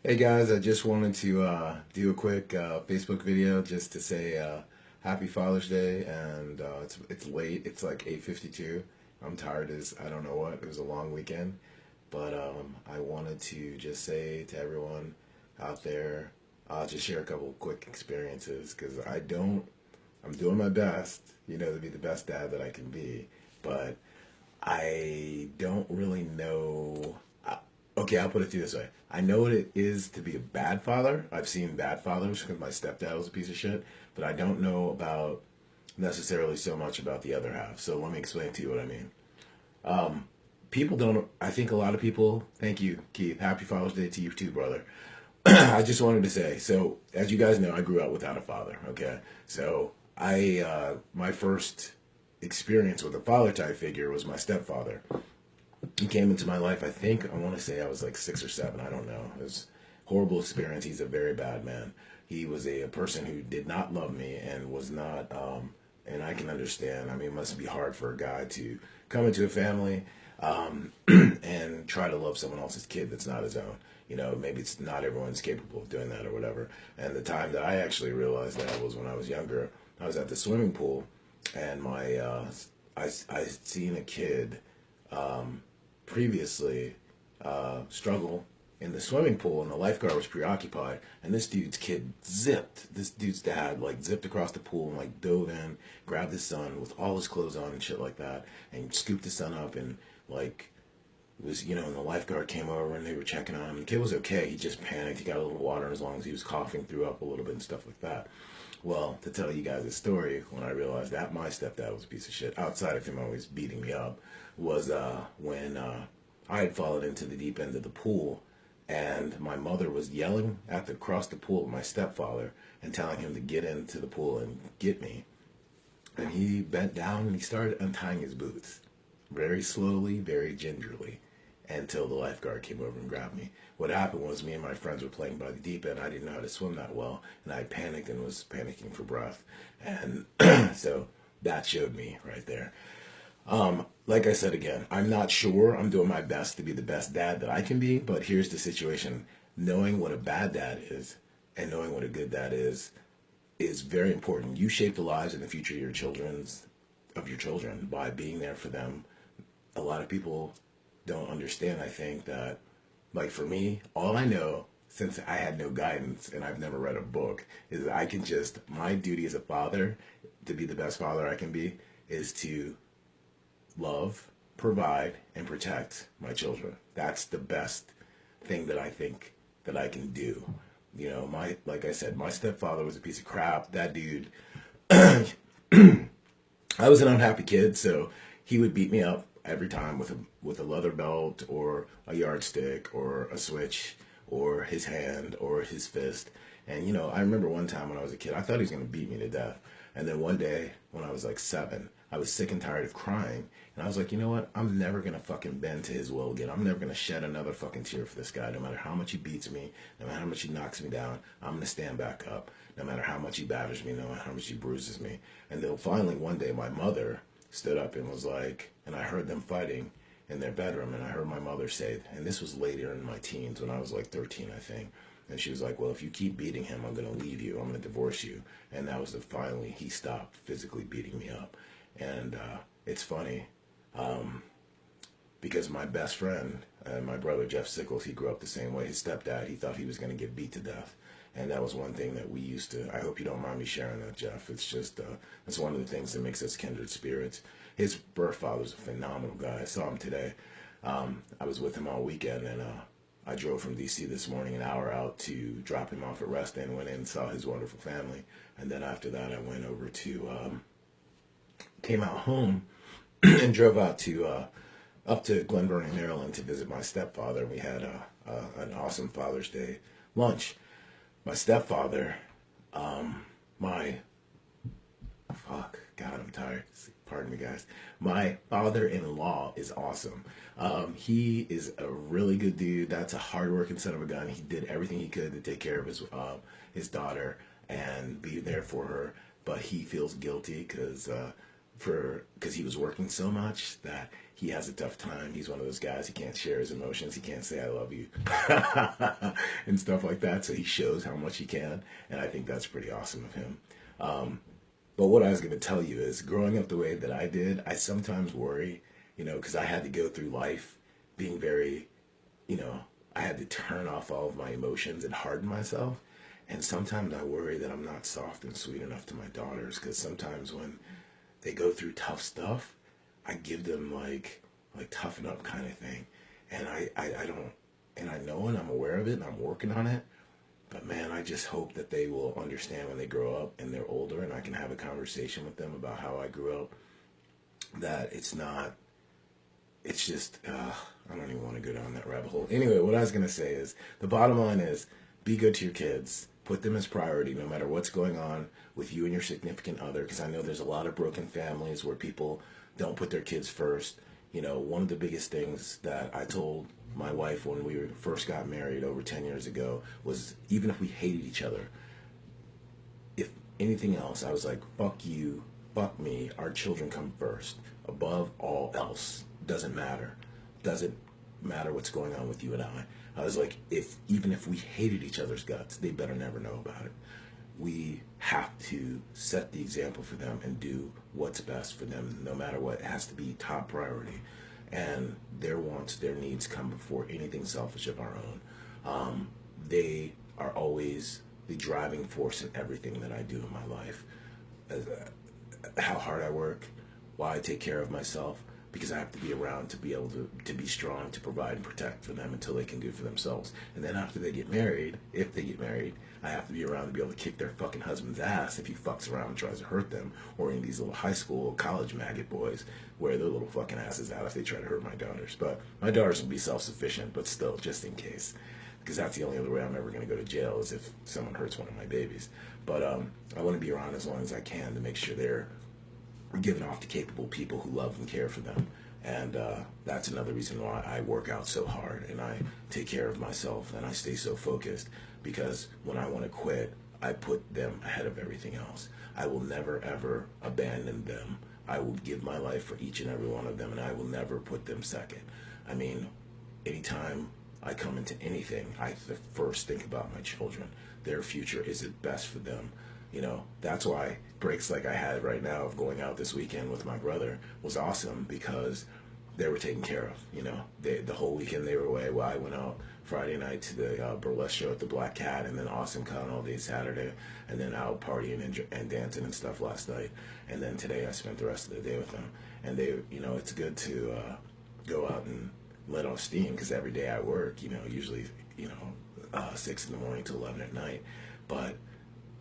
Hey guys, I just wanted to do a quick Facebook video just to say Happy Father's Day, and it's late. It's like 8:52. I'm tired as I don't know what. It was a long weekend, but I wanted to just say to everyone out there, just share a couple quick experiences because I'm doing my best, to be the best dad that I can be, but I don't really know. Okay, I'll put it to you this way. I know what it is to be a bad father. I've seen bad fathers because my stepdad was a piece of shit, but I don't know about necessarily so much about the other half. So let me explain to you what I mean. People don't, I think a lot of people, thank you, Keith. Happy Father's Day to you too, brother. I just wanted to say, so as you guys know, I grew up without a father, okay? So my first experience with a father type figure was my stepfather. He came into my life, I want to say I was like 6 or 7. I don't know. It was a horrible experience. He's a very bad man. He was a person who did not love me and was not, and I can understand. I mean, it must be hard for a guy to come into a family and try to love someone else's kid that's not his own. Maybe it's not everyone's capable of doing that or whatever. And the time that I actually realized that was when I was younger. I was at the swimming pool, and I seen a kid previously struggle in the swimming pool, and the lifeguard was preoccupied, and this dude's dad like zipped across the pool and like dove in, grabbed his son with all his clothes on and shit like that, and scooped his son up, and like was, and the lifeguard came over and they were checking on him. The kid was okay. He just panicked. He got a little water, as long as he was coughing, threw up a little bit and stuff like that. Well, to tell you guys a story, when I realized that my stepdad was a piece of shit, outside of him always beating me up, was when I had fallen into the deep end of the pool, and my mother was yelling across the pool at my stepfather and telling him to get into the pool and get me. And he bent down and he started untying his boots, very slowly, very gingerly, until the lifeguard came over and grabbed me. What happened was me and my friends were playing by the deep end. I didn't know how to swim that well, and I panicked and was panicking for breath. And so that showed me right there. Like I said again, I'm not sure. I'm doing my best to be the best dad that I can be, but here's the situation. Knowing what a bad dad is and knowing what a good dad is very important. You shape the lives and the future of your children by being there for them. A lot of people don't understand, I think, that, like for me, all I know, since I had no guidance and I've never read a book, is that my duty as a father, to be the best father I can be, is to love, provide, and protect my children. That's the best thing that I think that I can do. Like I said, my stepfather was a piece of crap. That dude, I was an unhappy kid, so he would beat me up every time with a leather belt or a yardstick or a switch or his hand or his fist. And I remember one time when I was a kid, I thought he was going to beat me to death. And then one day when I was like 7, I was sick and tired of crying. And I was like, you know what? I'm never going to fucking bend to his will again. I'm never going to shed another fucking tear for this guy. No matter how much he beats me, no matter how much he knocks me down, I'm going to stand back up. No matter how much he batters me, no matter how much he bruises me. And then finally one day my mother stood up and was like, and I heard them fighting in their bedroom, and I heard my mother say, and this was later in my teens when I was like 13, I think. And she was like, well, if you keep beating him, I'm going to leave you. I'm going to divorce you. And that was finally he stopped physically beating me up. And it's funny because my best friend, my brother Jeff Sickles, he grew up the same way. His stepdad, he thought he was going to get beat to death. And that was one thing that we used to, I hope you don't mind me sharing that, Jeff. It's just, it's one of the things that makes us kindred spirits. His birth father's a phenomenal guy. I saw him today. I was with him all weekend, and I drove from D.C. this morning, an hour out to drop him off at Rest End, went in and saw his wonderful family. And then after that, I went over came out home and drove out up to Glen Burnie, Maryland to visit my stepfather. We had an awesome Father's Day lunch. My stepfather, my, fuck, God, I'm tired. Pardon me, guys. My father-in-law is awesome. He is a really good dude. That's a hard-working son of a gun. He did everything he could to take care of his daughter and be there for her. But he feels guilty because because he was working so much that he has a tough time. He's one of those guys, he can't share his emotions. He can't say, I love you and stuff like that. So he shows how much he can. And I think that's pretty awesome of him. But what I was going to tell you is growing up the way that I did, I sometimes worry, because I had to go through life being very, I had to turn off all of my emotions and harden myself. And sometimes I worry that I'm not soft and sweet enough to my daughters, because sometimes when they go through tough stuff, I give them like toughen up kind of thing. And I don't, and I know, and I'm aware of it, and I'm working on it. But man, I just hope that they will understand when they grow up and they're older, and I can have a conversation with them about how I grew up, that it's just, I don't even want to go down that rabbit hole. Anyway, what I was going to say is, the bottom line is, be good to your kids. Put them as priority no matter what's going on with you and your significant other, because I know there's a lot of broken families where people don't put their kids first. One of the biggest things that I told my wife when we first got married over 10 years ago was, even if we hated each other, if anything else, I was like, fuck you, fuck me, our children come first. Above all else. Doesn't matter. Doesn't matter what's going on with you and I. I was like, even if we hated each other's guts, they better never know about it. We have to set the example for them and do what's best for them, no matter what. It has to be top priority. And their wants, their needs come before anything selfish of our own. They are always the driving force in everything that I do in my life. How hard I work, why I take care of myself, because I have to be around to be able to be strong, to provide and protect for them until they can do for themselves. And then after they get married, if they get married, I have to be around to be able to kick their fucking husband's ass if he fucks around and tries to hurt them, or any of these little high school, college maggot boys wear their little fucking asses out if they try to hurt my daughters. But my daughters will be self-sufficient, but still, just in case. Because that's the only other way I'm ever going to go to jail, is if someone hurts one of my babies. But I want to be around as long as I can to make sure they're given off to capable people who love and care for them. And that's another reason why I work out so hard and I take care of myself and I stay so focused, because when I want to quit, I put them ahead of everything else. I will never, ever abandon them. I will give my life for each and every one of them, and I will never put them second. I mean, anytime I come into anything, I first think about my children. Their future, is it best for them? That's why breaks like I had right now of going out this weekend with my brother was awesome, because they were taken care of. The whole weekend they were away. Well, I went out Friday night to the burlesque show at the Black Cat, and then Awesome Con all day Saturday, and then out partying and dancing and stuff last night. And then today I spent the rest of the day with them. And they, it's good to go out and let off steam, because every day I work, usually, 6 in the morning to 11 at night. But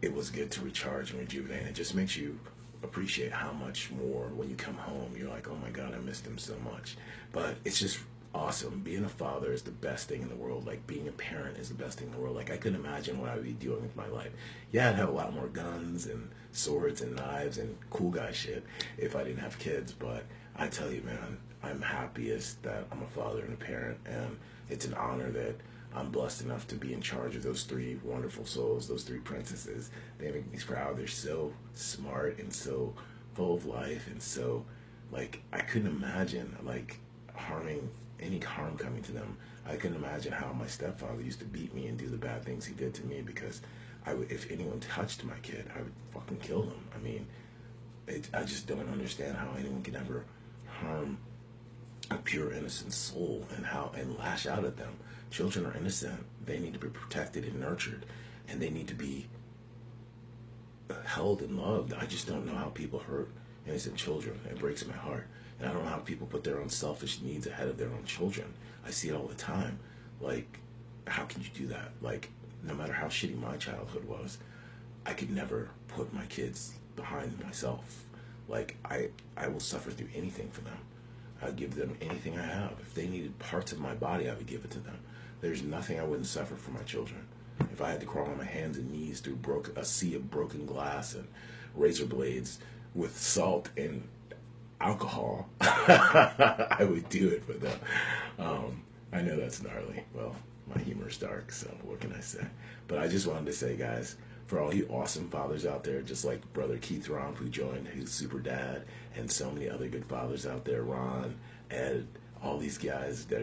it was good to recharge and rejuvenate. It just makes you appreciate how much more when you come home. You're like, oh my God, I missed him so much. But it's just awesome. Being a father is the best thing in the world. Like, being a parent is the best thing in the world. Like, I couldn't imagine what I would be doing with my life. Yeah, I'd have a lot more guns and swords and knives and cool guy shit if I didn't have kids. But I tell you, man, I'm happiest that I'm a father and a parent, and it's an honor that I'm blessed enough to be in charge of those 3 wonderful souls, those 3 princesses. They make me proud. They're so smart and so full of life, and so, I couldn't imagine, any harm coming to them. I couldn't imagine how my stepfather used to beat me and do the bad things he did to me, because if anyone touched my kid, I would fucking kill them. I mean, I just don't understand how anyone can ever harm a pure, innocent soul and lash out at them. Children are innocent. They need to be protected and nurtured, and they need to be held and loved. I just don't know how people hurt innocent children. It breaks my heart. And I don't know how people put their own selfish needs ahead of their own children. I see it all the time. How can you do that? No matter how shitty my childhood was, I could never put my kids behind myself. I will suffer through anything for them. I'd give them anything I have. If they needed parts of my body, I would give it to them. There's nothing I wouldn't suffer for my children. If I had to crawl on my hands and knees through a sea of broken glass and razor blades with salt and alcohol, I would do it for them. I know that's gnarly. Well, my humor's dark, so what can I say? But I just wanted to say, guys, for all you awesome fathers out there, just like brother Keith Romp, who joined, who's super dad, and so many other good fathers out there, Ron, Ed, all these guys that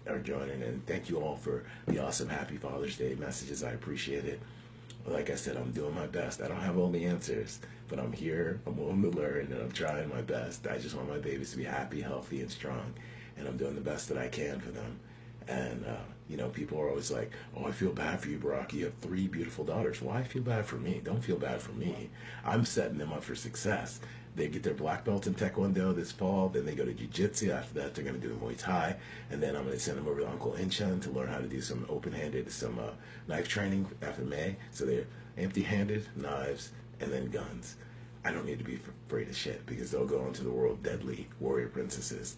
are joining. And thank you all for the awesome Happy Father's Day messages. I appreciate it. Like I said, I'm doing my best. I don't have all the answers, but I'm here. I'm willing to learn, and I'm trying my best. I just want my babies to be happy, healthy, and strong, and I'm doing the best that I can for them. And, people are always like, oh, I feel bad for you, Baraka. You have 3 beautiful daughters. Why feel bad for me? Don't feel bad for me. I'm setting them up for success. They get their black belt in Taekwondo this fall. Then they go to Jiu-Jitsu. After that, they're going to do Muay Thai. And then I'm going to send them over to Uncle Incheon to learn how to do some open-handed, some knife training after May. So they're empty-handed, knives, and then guns. I don't need to be afraid of shit because they'll go into the world deadly warrior princesses.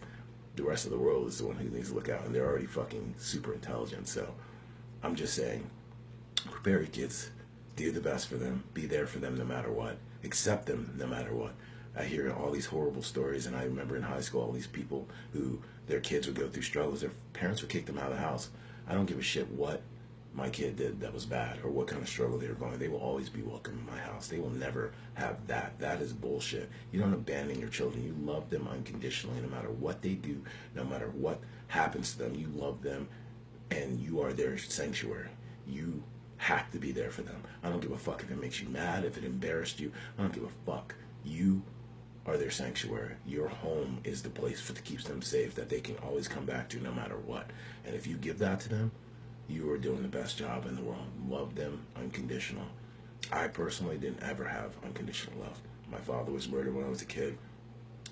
The rest of the world is the one who needs to look out, and they're already fucking super intelligent. So I'm just saying, prepare your kids, do the best for them, be there for them no matter what, accept them no matter what. I hear all these horrible stories, and I remember in high school all these people who their kids would go through struggles, their parents would kick them out of the house. I don't give a shit what my kid did that was bad or what kind of struggle they were going. They will always be welcome in my house. They will never have that. That is bullshit. You don't abandon your children. You love them unconditionally no matter what they do, no matter what happens to them. You love them, and you are their sanctuary. You have to be there for them. I don't give a fuck if it makes you mad, if it embarrassed you. I don't give a fuck. You are their sanctuary. Your home is the place that keeps them safe, that they can always come back to no matter what. And if you give that to them, you are doing the best job in the world. Love them unconditional. I personally didn't ever have unconditional love. My father was murdered when I was a kid,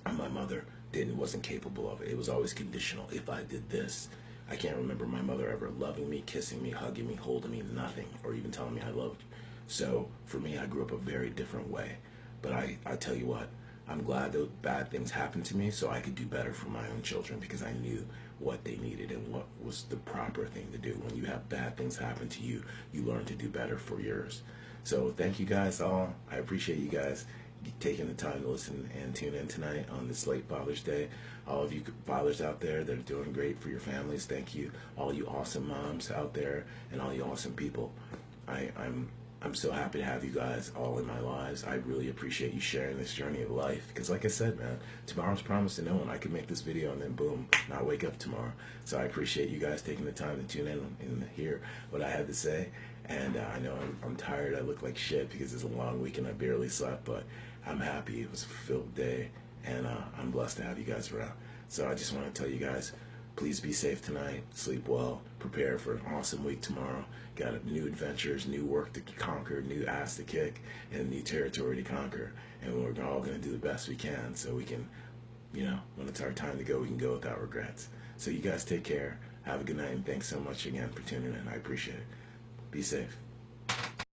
and my mother wasn't capable of it. It was always conditional. If I did this, I can't remember my mother ever loving me, kissing me, hugging me, holding me, nothing, or even telling me I loved you. So for me, I grew up a very different way. But I tell you what, I'm glad those bad things happened to me so I could do better for my own children, because I knew what they needed and what was the proper thing to do. When you have bad things happen to you, you learn to do better for yours. So thank you guys all. I appreciate you guys taking the time to listen and tune in tonight on this late Father's Day. All of you fathers out there that are doing great for your families, thank you. All you awesome moms out there and all you awesome people. I'm so happy to have you guys all in my lives. I really appreciate you sharing this journey of life. Because like I said, man, tomorrow's promised to no one. I could make this video and then boom, not wake up tomorrow. So I appreciate you guys taking the time to tune in and hear what I had to say. And I know I'm tired. I look like shit because it's a long week and I barely slept. But I'm happy. It was a fulfilled day. And I'm blessed to have you guys around. So I just want to tell you guys, please be safe tonight. Sleep well. Prepare for an awesome week tomorrow. Got new adventures, new work to conquer, new ass to kick, and new territory to conquer. And we're all going to do the best we can so we can, when it's our time to go, we can go without regrets. So you guys take care. Have a good night, and thanks so much again for tuning in. I appreciate it. Be safe.